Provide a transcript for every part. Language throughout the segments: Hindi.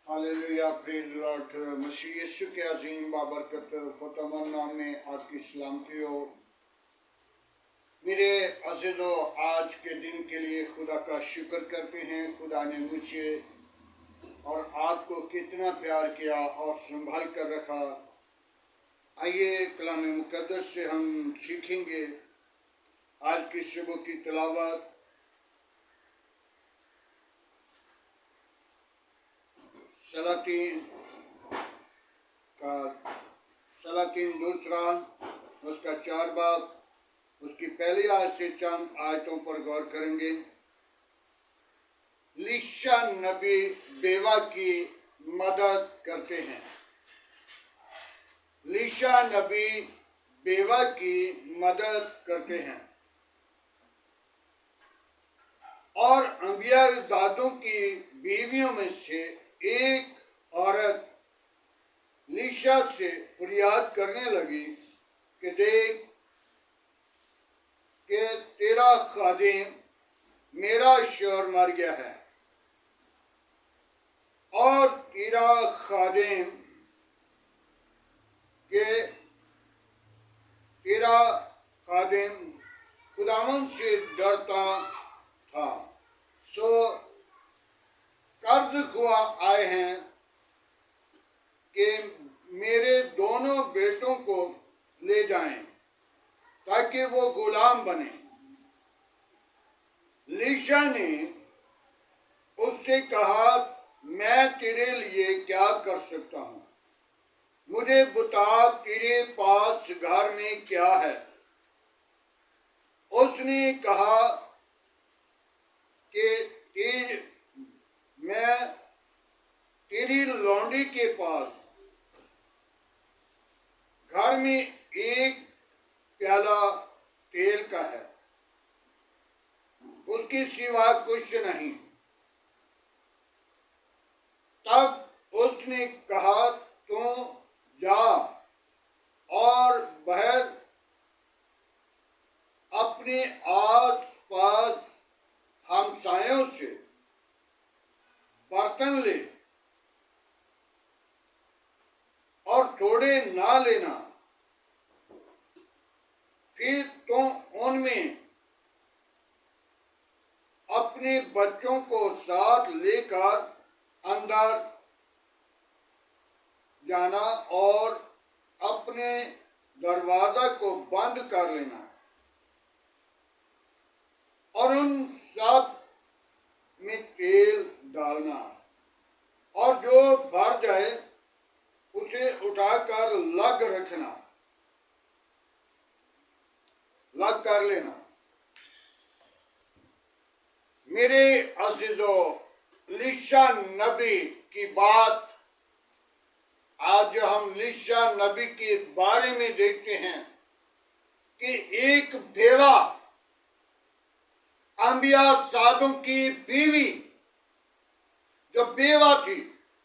Hallelujah, praise Lord. मसीह यीशु के अजीम बाबरकत खुदावंद नाम में आपकी सलामती हो। मेरे अज़ीज़ों, आज के दिन के लिए खुदा का शुक्र करते हैं। खुदा ने मुझे और आपको कितना प्यार किया और संभाल कर रखा। आइए कलाम मुक़द्दस से हम सीखेंगे आज की सुबह की तिलावत। सलातीन दूसरा, उसका 4 बाब, उसकी पहली आयत से चंद आयतों पर गौर करेंगे। लीशा नबी बेवा की मदद करते हैं। लीशा नबी बेवा की मदद करते हैं और अंबियाज़ादों की बीवियों में से एक औरत लीशा से फरियाद करने लगी कि देख कि तेरा खादिम, मेरा शौहर मर गया है और तेरा खादिम खुदावंद से डरता था। सो कर्ज हुआ आए हैं कि मेरे दोनों बेटों को ले जाएं ताकि वो गुलाम बने। लीशा ने उससे कहा, मैं तेरे लिए क्या कर सकता हूँ? मुझे बता, तेरे पास घर में क्या है? उसने कहा कि मैं तेरी लौंडी के पास घर में एक प्याला तेल का है, उसके सिवा कुछ नहीं। तब उसने कहा, तू जा और बाहर अपने आस पास हमसायों से बर्तन ले और थोड़े ना लेना, फिर तो उनमें अपने बच्चों को साथ लेकर अंदर जाना और अपने दरवाजा को बंद कर लेना और उन सब में तेल डालना, और जो भर जाए उसे उठाकर लग कर लेना। मेरे अज़ीज़ों, लीशा नबी की बात आज हम लीशा नबी के बारे में देखते हैं कि एक बेवा, अंबियाज़ादों की बीवी जो बेवा थी,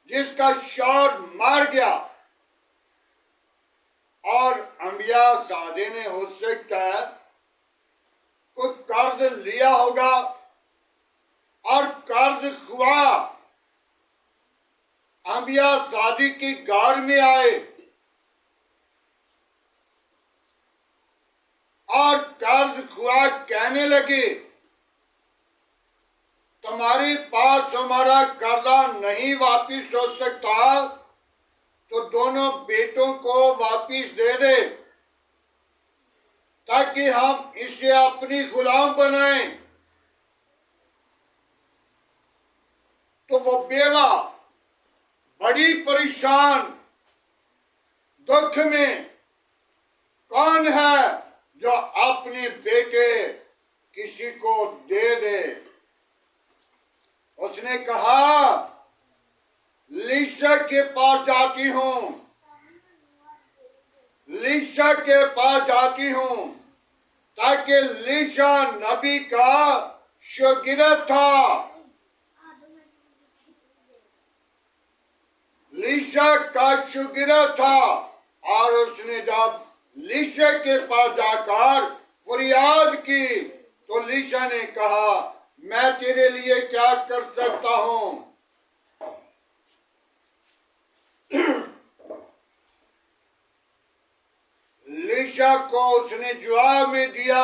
जिसका शौहर मर गया, और अंबियाज़ादे ने हो सकता है कोई कर्ज लिया होगा और कर्ज हुआ, अंबियाज़ादी के घर में आए और कर्ज हुआ कहने लगे, तुम्हारे पास हमारा कर्जा नहीं वापिस हो सकता तो दोनों बेटों को वापिस दे दे ताकि हम इसे अपनी गुलाम बनाएं। तो वो बेवा बड़ी परेशान, दुख में, कौन है जो अपने बेटे किसी को दे दे? उसने कहा, लीशा के पास जाती हूँ, लीशा के पास जाती हूँ, ताकि लीशा नबी का शागिर्द था। लीशा का शागिर्द था और उसने जब लीशा के पास जाकर फरियाद की तो लीशा ने कहा, मैं तेरे लिए क्या कर सकता हूँ? एलीशा को उसने जवाब दिया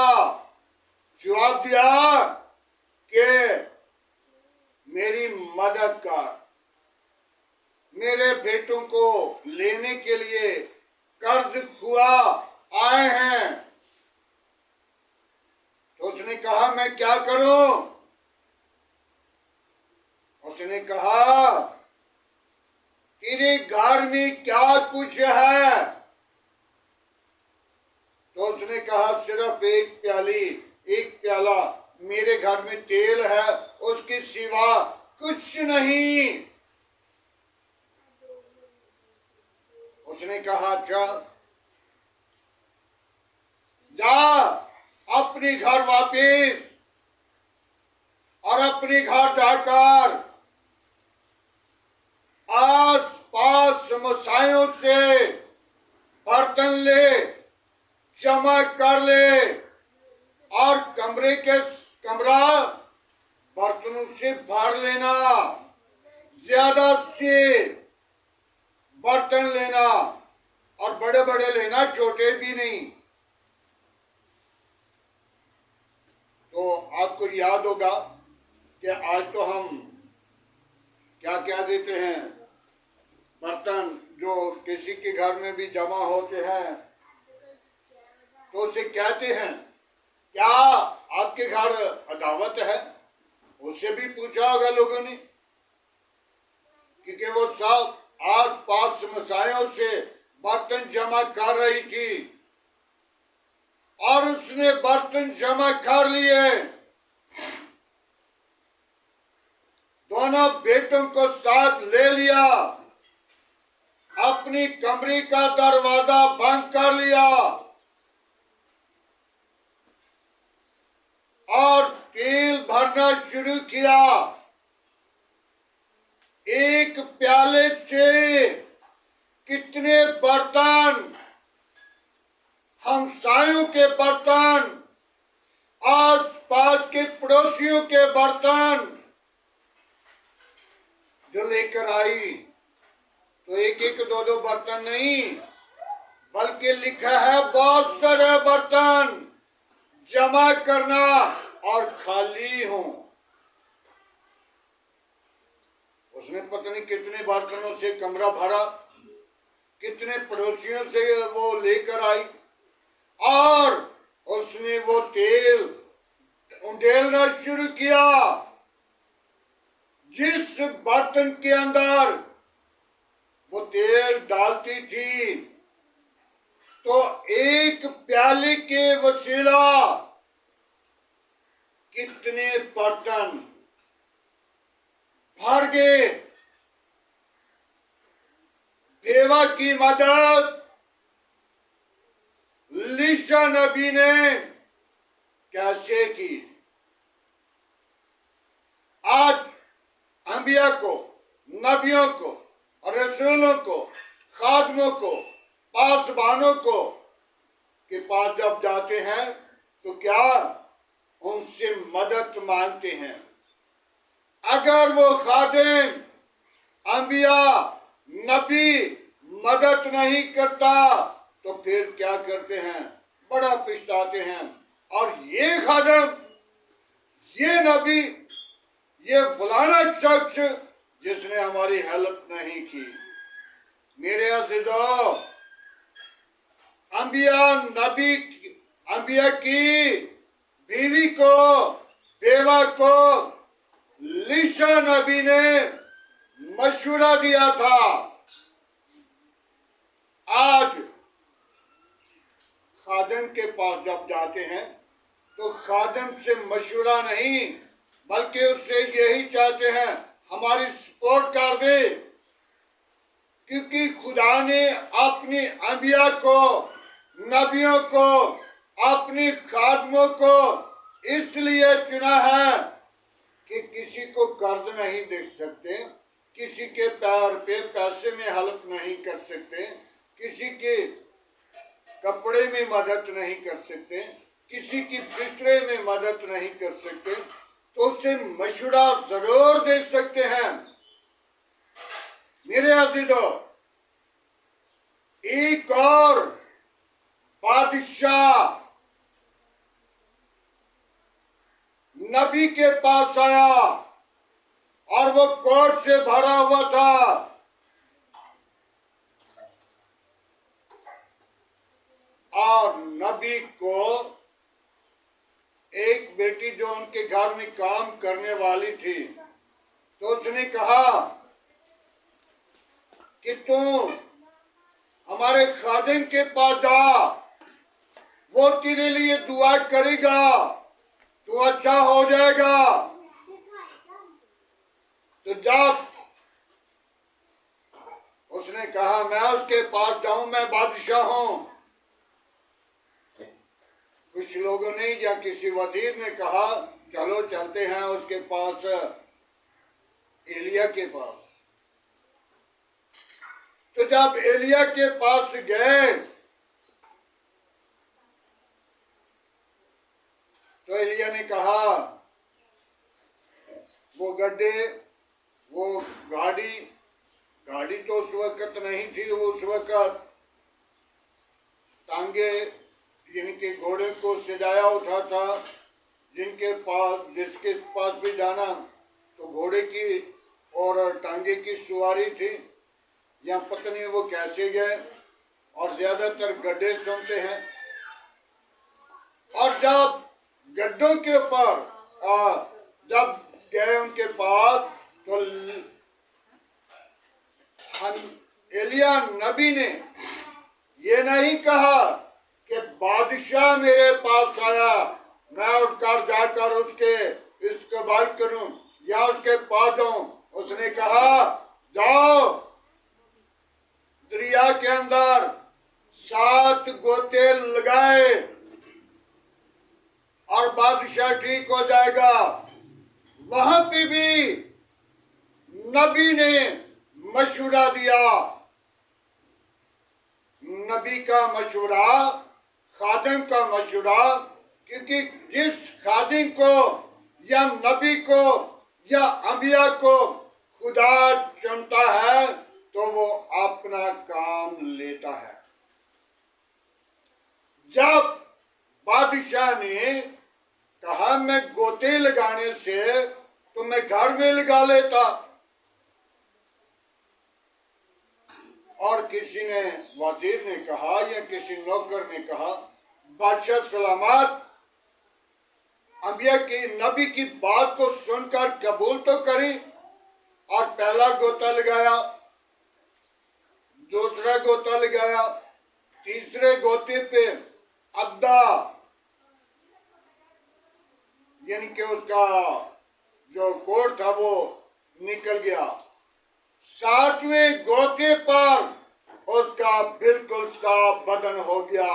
कि मेरी मदद कर, मेरे बेटों को लेने के लिए कर्ज हुआ आए हैं। तो उसने कहा मैं क्या करूं? उसने कहा तेरे घर में क्या कुछ है? तो उसने कहा सिर्फ एक प्याला मेरे घर में तेल है, उसके सिवा कुछ नहीं। उसने कहा जा अपने घर वापिस, और अपने घर जाकर आस पास समस्याओं से बर्तन ले, जमा कर ले, और कमरा बर्तनों से भर लेना, ज्यादा से बर्तन लेना, और बड़े बड़े लेना, छोटे भी नहीं। तो आपको याद होगा कि आज तो हम क्या क्या देते हैं, बर्तन जो किसी के घर में भी जमा होते हैं तो उसे कहते हैं क्या आपके घर अदावत है? उससे भी पूछा होगा लोगों ने, क्योंकि वो सब आस पास समस्याओं से बर्तन जमा कर रही थी, और उसने बर्तन जमा कर लिए। दोनों बेटों को साथ ले लिया, अपनी कमरे का दरवाजा बंद कर लिया, और तेल भरना शुरू किया। एक प्याले से कितने बर्तन, हमसायों के बर्तन, आस पास के पड़ोसियों के बर्तन जो लेकर आई, तो एक एक दो बर्तन नहीं, बल्कि लिखा है बहुत सारे बर्तन जमा करना और खाली हो। उसने पता नहीं कितने बर्तनों से कमरा भरा, कितने पड़ोसियों से वो लेकर आई, और उसने वो तेल उंडेलना शुरू किया। जिस बर्तन के अंदर वो तेल डालती थी, तो एक प्याले के वसीला कितने बर्तन भर गए। देवा की मदद एलीशा नबी ने कैसे की? आज अंबिया को, नबियों को, और रसूलों को, खादमों को, पासबानों को के पास जब जाते हैं तो क्या उनसे मदद मांगते हैं? अगर वो खादिम, अंबिया, नबी मदद नहीं करता तो फिर क्या करते हैं? बड़ा पछताते हैं। और ये खादिम, ये नबी, ये फलाना शख्स जिसने हमारी हेल्प नहीं की। मेरे अज़ीज़ों, अंबिया की बीवी को, बेवा को एलीशा नबी ने मशवरा दिया था। आज खादिम के पास जब जाते हैं तो खादिम से मशवरा नहीं, बल्कि उससे यही चाहते हैं हमारी सपोर्ट कर दे, क्योंकि खुदा ने अपनी अंबिया को, नबियों को, अपनी खादमों को इसलिए चुना है कि किसी को कर्ज नहीं दे सकते, किसी के पैर पे पैसे में हेल्प नहीं कर सकते, किसी के कपड़े में मदद नहीं कर सकते, किसी की बिस्तरे में मदद नहीं कर सकते, तो उसे मशवरा जरूर दे सकते हैं। मेरे अज़ीज़ों, एक और बादशाह नबी के पास आया और वो कोर्ट से भरा हुआ था। और नबी को एक बेटी जो उनके घर में काम करने वाली थी, तो उसने कहा कि तू हमारे खादिम के पास जा, वो तेरे लिए दुआ करेगा, तू अच्छा हो जाएगा। तो जब उसने कहा मैं उसके पास जाऊं, मैं बादशाह हूं, कुछ लोगों ने या किसी वजीर ने कहा चलो चलते हैं उसके पास, एलिया के पास। तो जब एलिया के पास गए तो एलिया ने कहा वो गड्ढे, वो गाड़ी तो उस वक्त नहीं थी, उस वक्त टांगे यानी कि घोड़े को सजाया उठा था, जिसके पास भी जाना तो घोड़े की और टांगे की सवारी थी। या पता नहीं वो कैसे गए, और ज्यादातर गड्ढे सुनते हैं। और जब गड्ढों के ऊपर जब गए उनके पास, तो एलिया नबी ने ये नहीं कहा कि बादशाह मेरे पास आया, मैं उठकर जाकर उसके इस्तकबाल करूं या उसके पास जाऊं। उसने कहा जाओ दरिया के अंदर 7 गोते लगाए और बादशाह ठीक हो जाएगा। वहां पे भी नबी ने मशवरा दिया। नबी का मशवरा, खादिम का मशवरा, क्योंकि जिस खादिम को या नबी को या अंबिया को खुदा चुनता है तो वो अपना काम लेता है। जब बादशाह ने कहा मैं गोते लगाने से तो मैं घर में लगा लेता, और किसी ने, वजीर ने कहा या किसी नौकर ने कहा बादशाह सलामत, अंबिया की नबी की बात को सुनकर कबूल तो करी। और पहला गोता लगाया, दूसरा गोता लगाया, तीसरे गोते पे अद्दा यानी कि उसका जो कोट था वो निकल गया। 7वें गोते पर उसका बिल्कुल साफ बदन हो गया,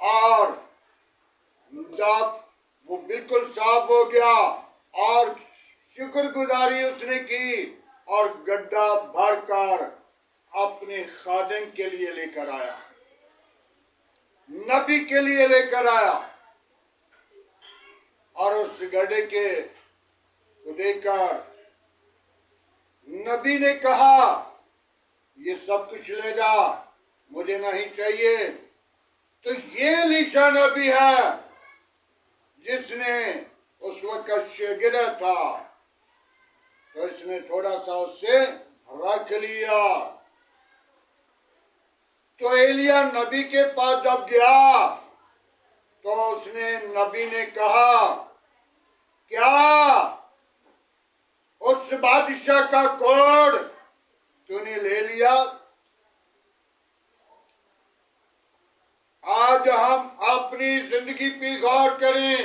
और जब वो बिल्कुल साफ हो गया और शुक्रगुजारी उसने की और गड्ढा भरकर अपने खादिम के लिए लेकर आया, नबी के लिए लेकर आया। और उस गड्ढे के को देखकर नबी ने कहा ये सब कुछ ले जा, मुझे नहीं चाहिए। तो ये एलीशा नबी है जिसने उस वक्त शागिर्द था, तो इसने थोड़ा सा उससे रख लिया। तो एलिया नबी के पास जब गया तो उसने, नबी ने कहा क्या उस बादशाह का कोड तूने ले लिया? आज हम अपनी जिंदगी पे गौर करें।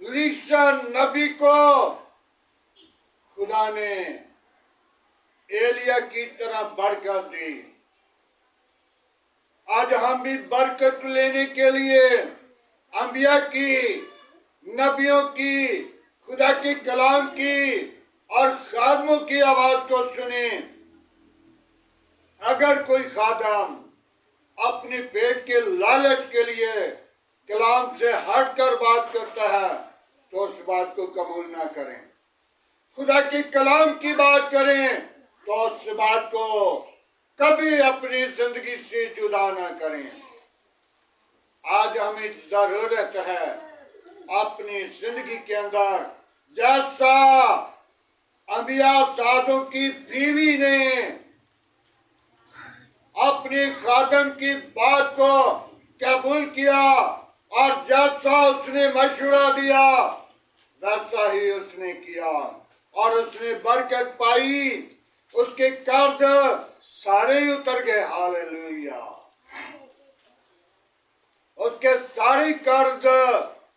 एलीशा नबी को खुदा ने एलिया की तरह बरकत दी। आज हम भी बरकत लेने के लिए अंबिया की, नबियों की, खुदा के कलाम की और खादमों की आवाज को सुने। अगर कोई खादम अपने पेट के लालच के लिए कलाम से हटकर बात करता है तो उस बात को कबूल ना करें। खुदा के कलाम की बात करें तो उस बात को कभी अपनी जिंदगी से जुदा ना करें। आज हमें जरूरत है अपनी जिंदगी के अंदर, जैसा अंबिया साधु की बीवी ने अपने खादम की बात को कबूल किया और जैसा उसने मशवरा दिया वैसा ही उसने किया और उसने बरकत पाई। उसके कर्ज सारे ही उतर गए। हालेलुया। उसके सारे कर्ज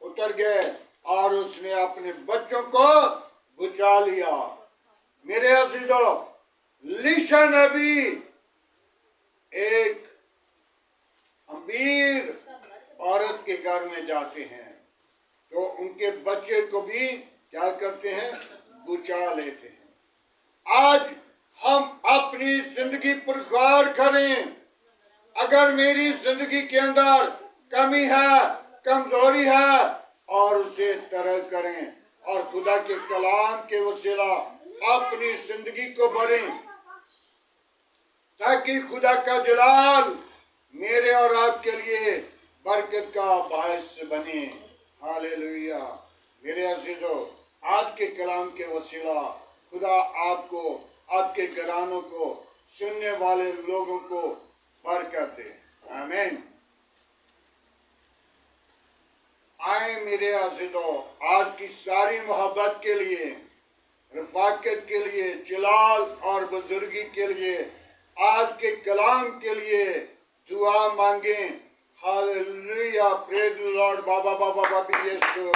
उतर गए और उसने अपने बच्चों को बचा लिया। मेरे अजीजों, लीशा नबी एक अमीर औरत के घर में जाते हैं तो उनके बच्चे को भी क्या करते हैं, बचा लेते हैं। आज हम अपनी जिंदगी पर गौर करें। अगर मेरी जिंदगी के अंदर कमी है, कमजोरी है, और उसे तरह करें और खुदा के कलाम के वसीला अपनी जिंदगी को भरें ताकि खुदा का जलाल मेरे और आपके लिए बरकत का बायस बने। हालेलुया। मेरे अजीजों, आज के कलाम के वसीला खुदा आपको, आपके घरानों को, सुनने वाले लोगों को बरकत दे। आमीन। आए मेरे अजीजों, आज की सारी मोहब्बत के लिए, रफाकत के लिए, जलाल और बुजुर्गी के लिए, आज के कलाम के लिए दुआ मांगे। हालेलुया। Praise the Lord. बाबा बाबा बाबी यीशु,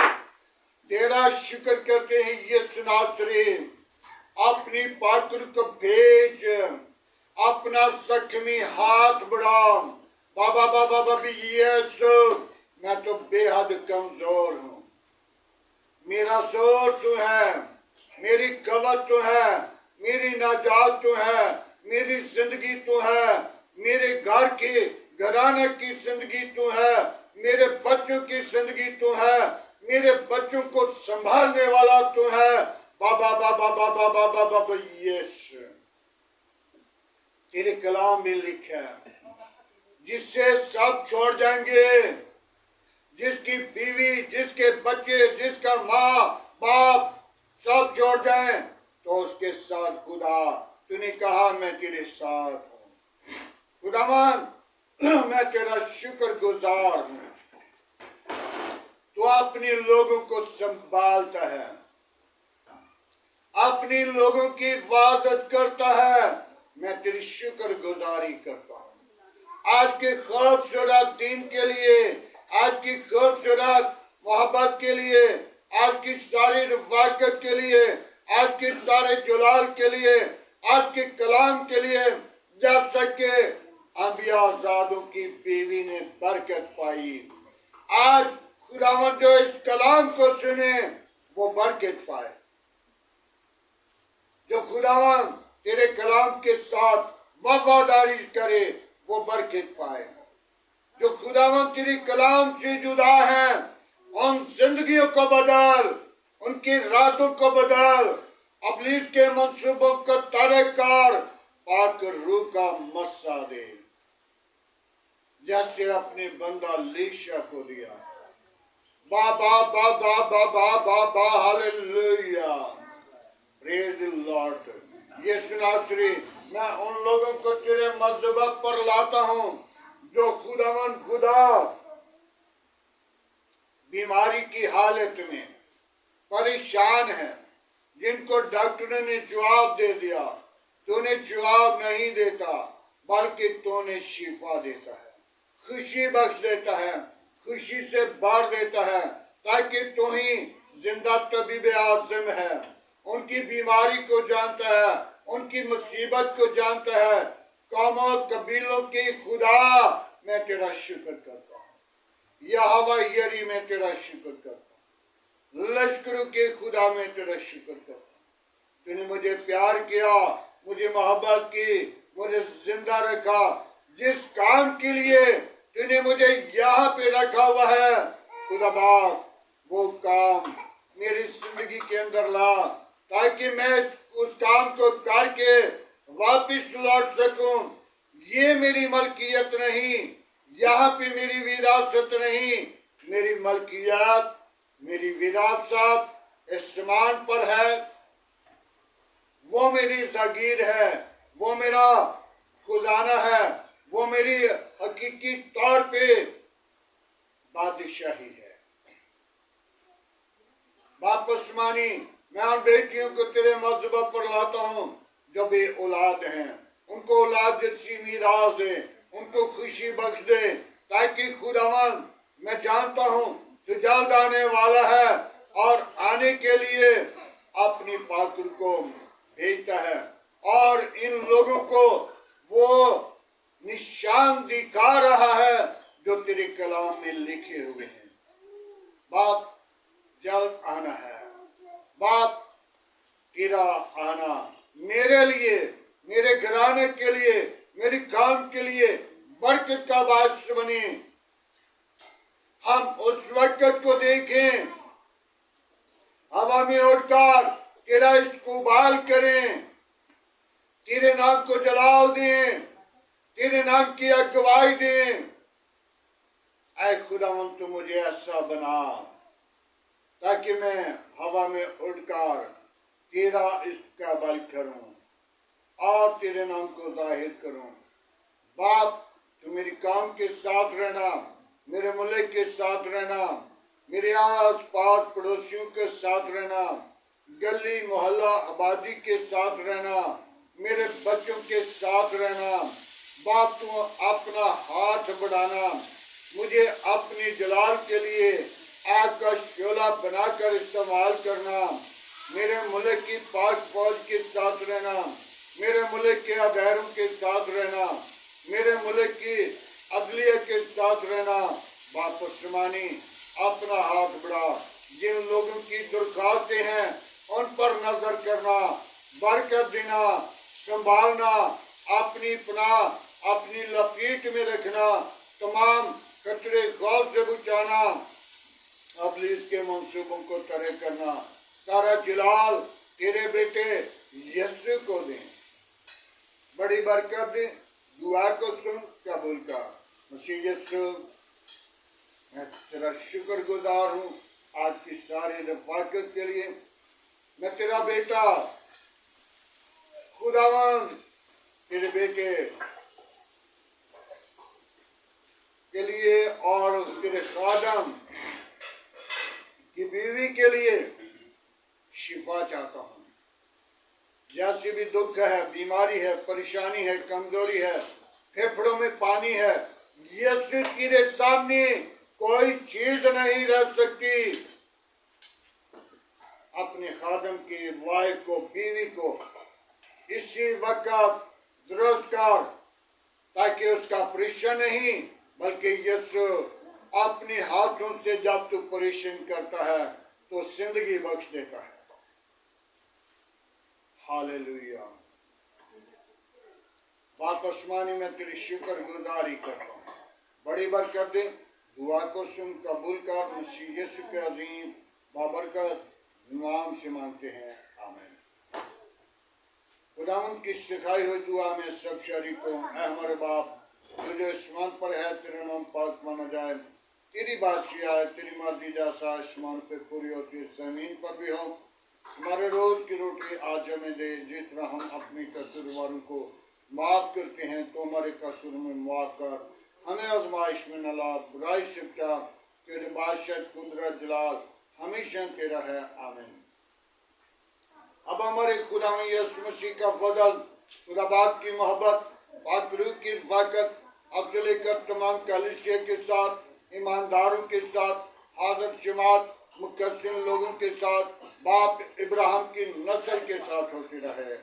तेरा शुक्र करते हैं यीशु नासरी। अपनी पात्र को भेज, अपना जख्मी हाथ बढ़ा। बाबा बाबा बाबी यीशु, मैं तो बेहद कमजोर हूँ। मेरा जोर तू है, मेरी कवत तू है, मेरी नाजात तू है, मेरी जिंदगी तू है, मेरे घर की घराने की जिंदगी तू है, मेरे बच्चों की जिंदगी तू है, मेरे बच्चों को संभालने वाला तू है। बाबा बाबा बाबा बाबा बाबा यीशु, तेरे कलाम में लिखा है जिससे सब छोड़ जाएंगे, जिसकी बीवी, जिसके बच्चे, जिसका माँ बाप सब छोड़ जाएं, तो उसके साथ खुदा, तूने कहा मैं तेरे साथ हूँ। खुदावन, मैं तेरा शुक्रगुजार हूँ। तू अपने लोगों को संभालता है, अपने लोगों की हिफाजत करता है। मैं तेरी शुक्रगुजारी करता हूँ आज के खूबसूरत दिन के लिए, आज की खूबसूरत मोहब्बत के लिए, आज की सारी रफाकत के लिए, आज के सारे जलाल के लिए, आज के कलाम के लिए, जैसा कि अंबिया ज़ादों की बीवी ने बरकत पाई। आज खुदावंद जो इस कलाम को सुने वो बरकत पाए। जो खुदावंद तेरे कलाम के साथ वफादारी करे वो बरकत पाए। जो खुदावंद तेरे कलाम से जुदा है उन जिंदगियों को बदल, उनकी रातों को बदल, इब्लीस के मंसूबों को तरक कर पाक रूह का मस्सा दे, जैसे अपने बंदा लीशा को दिया। बाबा बाबा बाबा बाबा हालेलुया। Praise the Lord. यीशु नासरी, मैं उन लोगों को तेरे मज़हब पर लाता हूँ जो खुदावन खुदा बीमारी की हालत में परेशान है, जिनको डॉक्टर ने जवाब दे दिया। तूने जवाब नहीं देता बल्कि तूने शिफा देता है, खुशी बख्श देता है, खुशी से भर देता है, ताकि तू ही जिंदा तबीब आज़म है। उनकी बीमारी को जानता है, उनकी मुसीबत को जानता है। कौमों कबीलों के खुदा, मैं तेरा शुक्र करता हूँ। यहोवा यरी, मैं तेरा शुक्र करता हूँ। लश्करों के खुदा, मैं तेरा शुक्र करता हूँ। तूने मुझे प्यार किया, मुझे मोहब्बत की, मुझे जिंदा रखा। जिस काम के लिए तूने मुझे यहाँ पे रखा हुआ है खुदा बाप, वो काम मेरी जिंदगी के अंदर ला, ताकि मैं उस काम को करके वापिस लौट सकूं। ये मेरी मलकियत नहीं, यहाँ पे मेरी विरासत नहीं, मेरी मलकियत, मेरी विरासत इस समान पर है। वो मेरी जागीर है, वो मेरा खजाना है, वो मेरी हकीकी तौर पे बादशाही है। बाप आसमानी, मैं उन बेटियों को तेरे मज़हब पर लाता हूँ जो बे औलाद हैं, उनको औलाद जैसी मीरास दे, उनको खुशी बख्श दे, ताकि खुदावन मैं जानता हूँ तू जल्द आने वाला है और आने के लिए अपनी पात्र को भेजता है और इन लोगों को वो निशान दिखा रहा है जो तेरे कलाम में लिखे हुए हैं। बाप जल्द आना है, बाप तेरा आना मेरे लिए, मेरे घराने के लिए, मेरे काम के लिए बरकत का बायस बने। हम उस वक्त को देखें, हवा में उड़कर तेरा इस्तकबाल करें, तेरे नाम को जलाल दें, तेरे नाम की अगुवाई दें। ऐ खुदावन तू मुझे ऐसा बना ताकि मैं हवा में उड़कर तेरा इस्तकबाल करूं और तेरे नाम को जाहिर करूं। बाप तू मेरे काम के साथ रहना, मेरे मुल्क के साथ रहना, मेरे आस पास पड़ोसियों के साथ रहना, गली मोहल्ला आबादी के साथ रहना, मेरे बच्चों के साथ रहना। बाप तू अपना हाथ बढ़ाना, मुझे अपनी जलाल के लिए आग का शोला बनाकर इस्तेमाल करना। मेरे मुल्क की पाक फौज के साथ रहना, मेरे मुल्क के अदारों के साथ रहना, मेरे मुल्क की अदलिया के साथ रहना। बाप आसमानी अपना हाथ बढ़ा, जिन लोगों की दरखास्तें हैं उन पर नजर करना, बरकत देना, संभालना, अपनी पनाह अपनी लपेट में रखना, तमाम खतरे खौफ से बचाना, इब्लीस के मंसूबों को तरे करना। सारा जलाल तेरे बेटे यीशु को दे, बड़ी बरकत दे। दुआ को सुन, कबूल कर। मसीह यीशु, मैं तेरा शुक्रगुजार हूँ आज की सारी रफाकत के लिए। मैं तेरा बेटा खुदावन, तेरे बेटे के लिए और तेरे खादम की बीवी के लिए शिफा चाहता हूँ। जैसे भी दुख है, बीमारी है, परेशानी है, कमजोरी है, फेफड़ों में पानी है, यीशु तेरे सामने कोई चीज नहीं रह सकती। अपने खादम की वाइफ को, बीवी को इसी वक्त दुरुस्त कर, ताकि उसका ऑपरेशन नहीं बल्कि यीशु अपने हाथों से जब तू ऑपरेशन करता है तो जिंदगी बख्श देता है। हालेलुया। बाप आसमानी, मैं तेरी शुक्रगुजारी करता हूँ, बड़ी बरकत दे। दुआ को सुन, कबूल कर। मसीह यीशु के अजीम बाबरकत नाम से मांगते हैं, आमीन। खुदावंद की सिखाई हुई दुआ में सब शरीकों, ऐ हमारे बाप जो जो आसमान पर है, तेरा नाम पाक माना जाए, तेरी बादशाही आए, तेरी मर्जी जैसा आसमान पे पूरी होती है जमीन पर भी हो। हमारे रोज की रोटी आज हमें दे, जिस तरह हम अपने कसूरवारों को माफ करते हैं तो हमारे कसूर में माफ कर। हमें आजमाइश में न ला, बुराई से बचा। तेरे बादशाह कुदरत जलाल हमेशा तेरा है, आमीन। अब हमारे खुदा यीशु मसीह का फजल, खुदा बाप की मोहब्बत, पाक रूह की रफ़ाकत अब से लेकर तमाम कलीसिया के साथ, ईमानदारों के साथ, हाज़िर जमात मुकस्सिम लोगों के साथ, बाप इब्राहिम की नस्ल के साथ होती रहे।